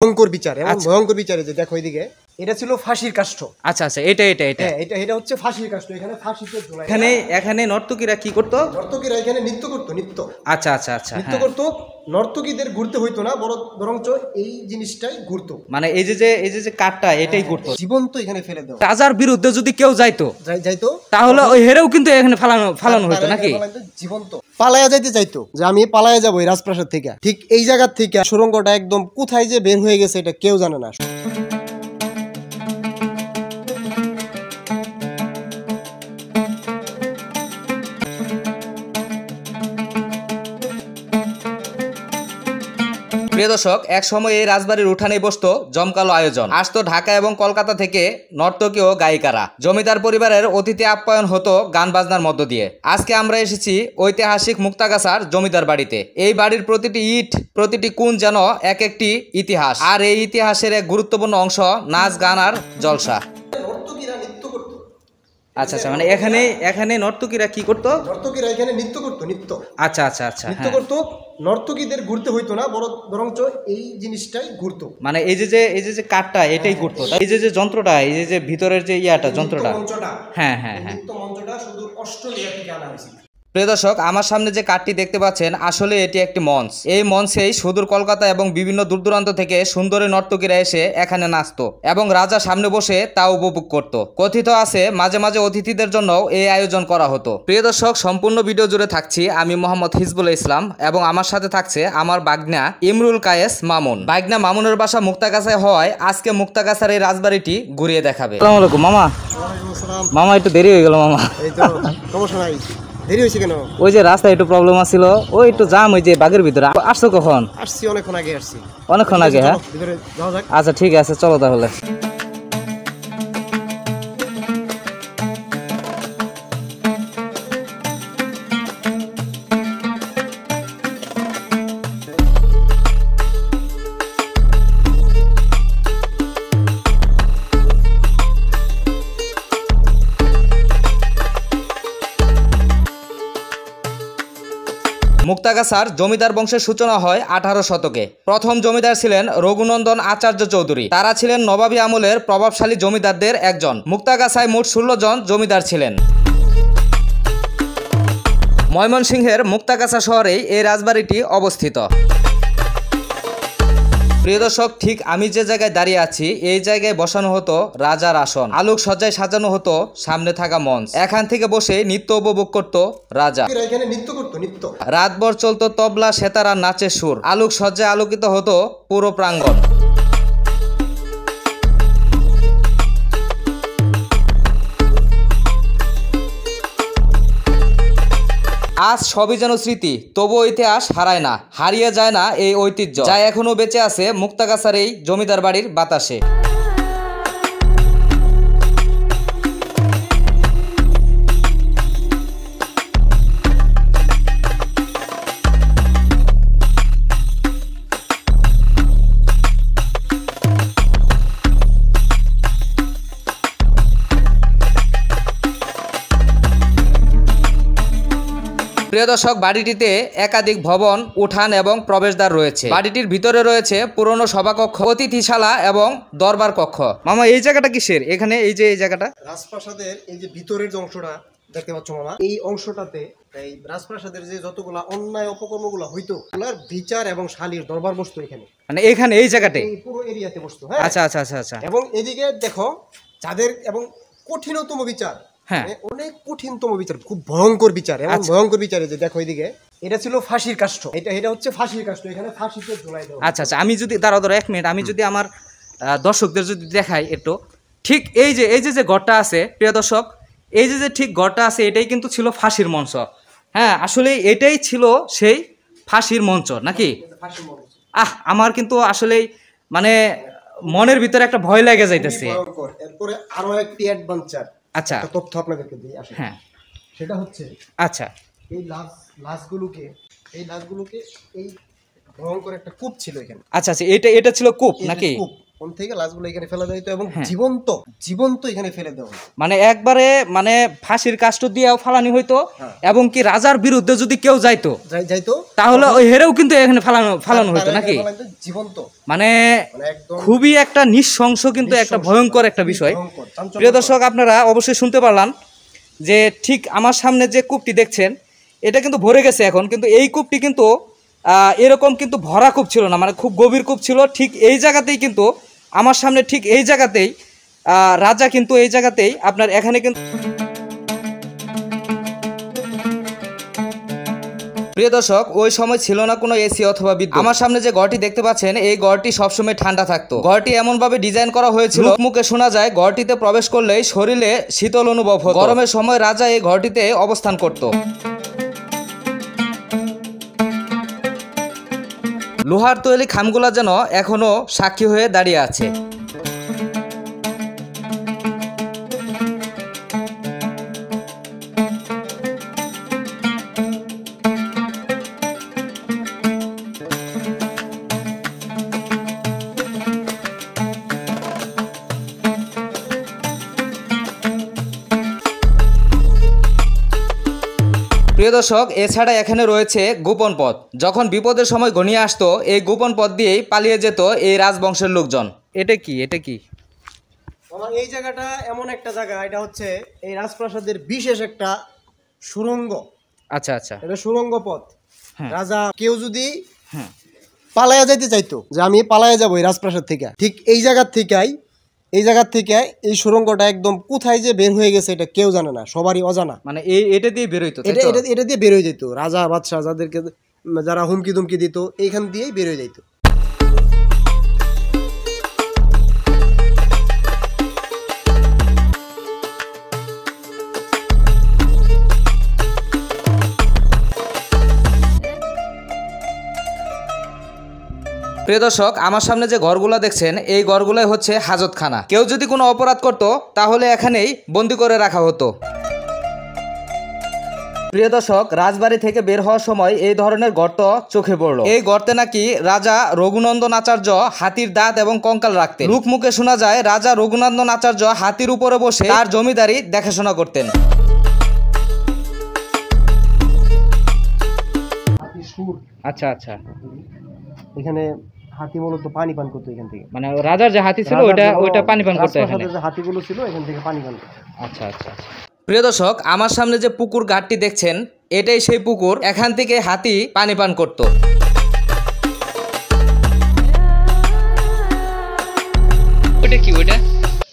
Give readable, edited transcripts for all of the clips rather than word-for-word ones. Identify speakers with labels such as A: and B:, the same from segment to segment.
A: ভয়ঙ্কর বিচার এবং ভয়ঙ্কর বিচারে যে দেখো এইদিকে এটা ছিল ফাঁসির কাষ্ঠ।
B: আচ্ছা আচ্ছা, এটা এটা এটা
A: এটা এটা হচ্ছে ফাঁসির কাষ্ঠ। এখানে ফাঁসিতে ঝোলায়।
B: এখানে এখানে নর্তকীরা কি করতো?
A: নর্তকীরা এখানে নৃত্য করতো, নৃত্য।
B: আচ্ছা আচ্ছা আচ্ছা,
A: নৃত্য করতো। নর্তকীদের ঘুরতে হইতো না, বরঞ্চ এই জিনিসটাই ঘুরতো,
B: মানে এই যে কাঠটা এটাই ঘুরতো।
A: জীবন্ত এখানে ফেলে দেওয়া।
B: রাজার বিরুদ্ধে যদি কেউ যাইতো তাহলে ওই হেরেও কিন্তু এখানে ফালানো হইতো নাকি?
A: জীবন্ত পালায়া যাইতে চাইতো যে আমি পালায়া যাবো এই রাজপ্রাসাদ থেকে। ঠিক এই জায়গা থেকে সুড়ঙ্গটা একদম কোথায় যে বের হয়ে গেছে এটা কেউ জানে না।
B: প্রিয় দর্শক, এক সময় এই রাজবাড়ির উঠানে বসতো জমকালো আয়োজন। আসতো ঢাকা এবং কলকাতা থেকে নর্তকী ও গায়িকারা। জমিদার পরিবারের অতিথি আপ্যায়ন হতো গান বাজনার মধ্য দিয়ে। আজকে আমরা এসেছি ঐতিহাসিক মুক্তাগাছার জমিদার বাড়িতে। এই বাড়ির প্রতিটি ইট, প্রতিটি কোণ যেন এক একটি ইতিহাস, আর এই ইতিহাসের এক গুরুত্বপূর্ণ অংশ নাচ গান আর জলসা। আচ্ছা আচ্ছা, মানে এখানে নর্তকীরা কি করতো?
A: নর্তকীরা এখানে নৃত্য করতো, নৃত্য।
B: আচ্ছা আচ্ছা আচ্ছা,
A: নৃত্য করতো। নর্তকীদের ঘুরতে হইতো না, বরঞ্চ এই জিনিসটাই ঘুরতো,
B: মানে এই যে কাঠটা এটাই ঘুরতো। এই যে যন্ত্রটা, এই যে ভিতরের যে ইয়াটা যন্ত্রটা, হ্যাঁ হ্যাঁ হ্যাঁ,
A: মঞ্চটা শুধু অস্ট্রেলিয়া থেকে আনা হয়েছিল।
B: প্রিয় দর্শক, আমার সামনে যে কাঠটি দেখতে পাচ্ছেন আসলে এটি একটি মঞ্চ। এই মঞ্চেই সুদূর কলকাতা এবং বিভিন্ন দূর দূরান্ত থেকে সুন্দরী নর্তকীরা এসে এখানে নাচতো এবং রাজা সামনে বসে তা উপভোগ করত। কথিত আছে মাঝে মাঝে অতিথিদের জন্য এই আয়োজন করা হতো। প্রিয় দর্শক, সম্পূর্ণ ভিডিও জুড়ে থাকছি আমি মোহাম্মদ হিজবুল ইসলাম এবং আমার সাথে থাকছে আমার বাগনা ইমরুল কায়েস মামুন। বাগনা মামুনের বাসা মুক্তাগাছায় হওয়ায় আজকে মুক্তাগাছার এই রাজবাড়িটি ঘুরিয়ে দেখাবে। আসসালামু আলাইকুম মামা। মামা একটু দেরি হয়ে গেল মামা।
A: এই তো সমস্যা নাই। দেরি হয়েছে কেন?
B: ওই যে রাস্তায় একটু প্রবলেম আছিল, ওই একটু জাম, ওই যে বাগের ভিতরে। আসছো কখন?
A: আসছি অনেকক্ষণ আগে আসছি।
B: অনেকক্ষণ আগে? হ্যাঁ, আচ্ছা ঠিক আছে, চলো তাহলে। মুক্তাগাছার জমিদার বংশের সূচনা হয় 18 শতকে। প্রথম জমিদার ছিলেন রঘুনন্দন আচার্য চৌধুরী। তারা ছিলেন নবাবী আমলের প্রভাবশালী জমিদারদের একজন। মুক্তাগাছায় মোট 16 জন জমিদার ছিলেন। ময়মনসিংহের মুক্তাগাছা শহরেই এই রাজবাড়িটি অবস্থিত। প্রিয় দর্শক, ঠিক আমি যে জায়গায় দাঁড়িয়ে আছি এই জায়গায় বসানো হতো রাজার আসন। আলোক সজ্জায় সাজানো হতো সামনে থাকা মঞ্চ। এখান থেকে বসে নৃত্য উপভোগ করত রাজা।
A: এখানে নৃত্য করতো, নৃত্য।
B: রাতভর চলতো তবলা, সেতার আর নাচের সুর। আলোক সজ্জায় আলোকিত হতো পুরো প্রাঙ্গণ। আজ সবই যেন স্মৃতি, তবুও ইতিহাস হারায় না, হারিয়ে যায় না এই ঐতিহ্য, যা এখনো বেঁচে আছে মুক্তাগাছার এই জমিদার বাড়ির বাতাসে। প্রিয় দর্শক, বাড়িটিতে একাধিক ভবন, উঠান এবং প্রবেশদ্বার রয়েছে। বাড়িটির ভিতরে রয়েছে পুরনো সভাকক্ষ, অতিথিশালা এবং দরবার কক্ষ। মামা, এই জায়গাটা কিসের? এখানে এই যে এই জায়গাটা
A: রাজপ্রাসাদের এই যে ভিতরের যে অংশটা দেখতে পাচ্ছ মামা, এই অংশটাতে এই রাজপ্রাসাদের যে যতগুলা অন্যায় অপকর্মগুলো হইতো ওগুলার বিচার এবং শালীর দরবার বসতো এখানে,
B: মানে এখানে এই জায়গাতে
A: এই পুরো এরিয়াতে বসতো। হ্যাঁ,
B: আচ্ছা আচ্ছা আচ্ছা আচ্ছা।
A: এবং এদিকে দেখো যাদের এবং কঠিনতম বিচার,
B: হ্যাঁ
A: অনেক কঠিনতম বিচার, খুব ভয়ঙ্কর বিচার এবং ভয়ঙ্কর বিচারে যে দেখো এইদিকে এটা ছিল ফাঁসির কাষ্ঠ। এটা হচ্ছে ফাঁসির কাষ্ঠ, এখানে ফাঁসিতে ঝোলাই দেওয়া।
B: আচ্ছা আচ্ছা, আমি যদি দাঁড়াও 1 মিনিট, আমি যদি আমার দর্শকদের যদি দেখাই একটু, ঠিক এই যে ঘরটা আছে প্রিয় দর্শক, এই যে ঠিক ঘরটা আছে এটাই কিন্তু ছিল ফাঁসির মঞ্চ। হ্যাঁ, আসলে এটাই ছিল সেই ফাঁসির মঞ্চ নাকি? আমার কিন্তু আসলেই মানে মনের ভিতরে একটা ভয় লেগে যাইতেছে।
A: এরপরে আরো একটি অ্যাডভেঞ্চার,
B: আচ্ছা
A: তথ্য আপনাদেরকে দিই।
B: হ্যাঁ,
A: সেটা হচ্ছে
B: আচ্ছা
A: এই লাশগুলোকে এই ভয়ঙ্কর একটা কূপ ছিল এখানে।
B: আচ্ছা আচ্ছা, এটা ছিল কূপ নাকি?
A: কোন থেকে লাশগুলো এখানে ফেলে দেওয়া হতো এবং
B: হ্যাঁ।
A: জীবন্ত জীবন্ত এখানে ফেলে দেওয়া হতো।
B: মানে একবারে মানে ফাঁসির কাষ্ট দিয়েও ফালানি হইতো,
A: হ্যাঁ।
B: এবং কি রাজার বিরুদ্ধে যদি কেউ যাইতো
A: যাইতো
B: তাহলে ওই হেরেও কিন্তু এখানে ফালানো হইতো
A: তারা
B: নাকি?
A: এখানে ফেলা হতো জীবন্ত,
B: মানে
A: মানে একদম
B: খুবই একটা নৃশংস কিন্তু একটা
A: নৃশংস,
B: ভয়ঙ্কর একটা
A: খুবই
B: বিষয়।
A: ভয়ঙ্কর, চাঞ্চল্যকর।
B: প্রিয় দর্শক, আপনারা অবশ্যই শুনতে পারলাম যে ঠিক আমার সামনে যে কূপটি দেখছেন এটা কিন্তু ভরে গেছে এখন, কিন্তু এই কূপটি কিন্তু এরকম কিন্তু ভরা কূপ ছিল না, মানে খুব গভীর কূপ ছিল। ঠিক এই জায়গাতেই কিন্তু আমার সামনে ঠিক এই জায়গাতেই রাজা কিন্তু এই জায়গাতেই আপনার এখানে কিন্তু। প্রিয় দর্শক, ওই সময় ছিল না কোনো এসি অথবা বিদ্যুৎ। আমার সামনে যে ঘরটি দেখতে পাচ্ছেন এই ঘরটি সবসময় ঠান্ডা থাকতো। ঘরটি এমনভাবে ডিজাইন করা হয়েছিল মুখে শোনা যায় ঘরটিতে প্রবেশ করলেই শরীরে শীতল অনুভব হতো। গরমের সময় রাজা এই ঘরটিতে অবস্থান করত। লোহার তৈরি খামগুলা যেন এখনো সাক্ষী হয়ে দাঁড়িয়ে আছে। প্রিয় দর্শক, এছাড়া এখানে রয়েছে গোপন পথ। যখন বিপদের সময় ঘনিয়ে আসতো এই গোপন পথ দিয়েই পালিয়ে যেত এই রাজবংশের লোকজন। এটা কি
A: আমার এই জায়গাটা এমন একটা জায়গা, এটা হচ্ছে এই রাজপ্রাসাদের বিশেষ একটা সুড়ঙ্গ।
B: আচ্ছা আচ্ছা,
A: এটা সুড়ঙ্গ পথ।
B: হ্যাঁ।
A: রাজা কেউ যদি
B: হ্যাঁ,
A: পালায়া যাইতে চাইতো যে আমি পালায়া যাবো এই রাজপ্রাসাদ থেকে, ঠিক এই জায়গার থেকে এই সুড়ঙ্গটা একদম কোথায় যে বের হয়ে গেছে এটা কেউ জানে না, সবারই অজানা।
B: মানে এটা দিয়ে বেরোইতো,
A: এটা এটা এটা দিয়ে বের হয়ে যেত। রাজা বাদশাহ যাদেরকে যারা হুমকি দুমকি দিত এইখান দিয়েই বের হয়ে যেত।
B: প্রিয় দর্শক, আমার সামনে যে ঘরগুলো দেখছেন এই ঘরগুলোই হচ্ছে হাজতখানা। কেউ যদি কোনো অপরাধ করত তাহলে এখানেই বন্দি করে রাখা হতো। প্রিয় দর্শক, রাজবাড়ি থেকে বের হওয়ার সময় এই ধরনের গর্ত চোখে পড়লো। এই গর্তে নাকি রাজা রঘুনন্দন আচার্য হাতির দাঁত এবং কঙ্কাল রাখতেন। লোকমুখে শোনা যায় রাজা রঘুনন্দন আচার্য হাতির উপরে বসে তার জমিদারি দেখাশোনা করতেন। আচ্ছা আচ্ছা,
A: এখানে হাতি মূলত পানি পান করতো এখান থেকে।
B: মানে রাজার যে হাতি ছিল ওইটা পানি পান করতো এখানে।
A: রাজপ্রাসাদের যে হাতিগুলো ছিল এখান থেকে পানি পান করতো।
B: আচ্ছা আচ্ছা। প্রিয় দর্শক, আমার সামনে যে পুকুর ঘাটটি দেখছেন এটাই সেই পুকুর, এখান থেকে হাতি পানি পান করত।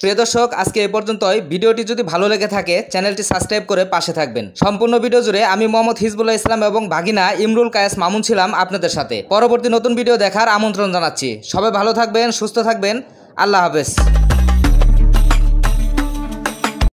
B: প্রিয় দর্শক, আজকে এ পর্যন্তই। ভিডিওটি যদি ভালো লেগে থাকে চ্যানেলটি সাবস্ক্রাইব করে পাশে থাকবেন। সম্পূর্ণ ভিডিও জুড়ে আমি মোহাম্মদ হিজবুল্লাহ ইসলাম এবং ভাগিনা ইমরুল কায়েস মামুন ছিলাম আপনাদের সাথে। পরবর্তী নতুন ভিডিও দেখার আমন্ত্রণ জানাচ্ছি। সবাই ভালো থাকবেন, সুস্থ থাকবেন। আল্লাহ হাফেজ।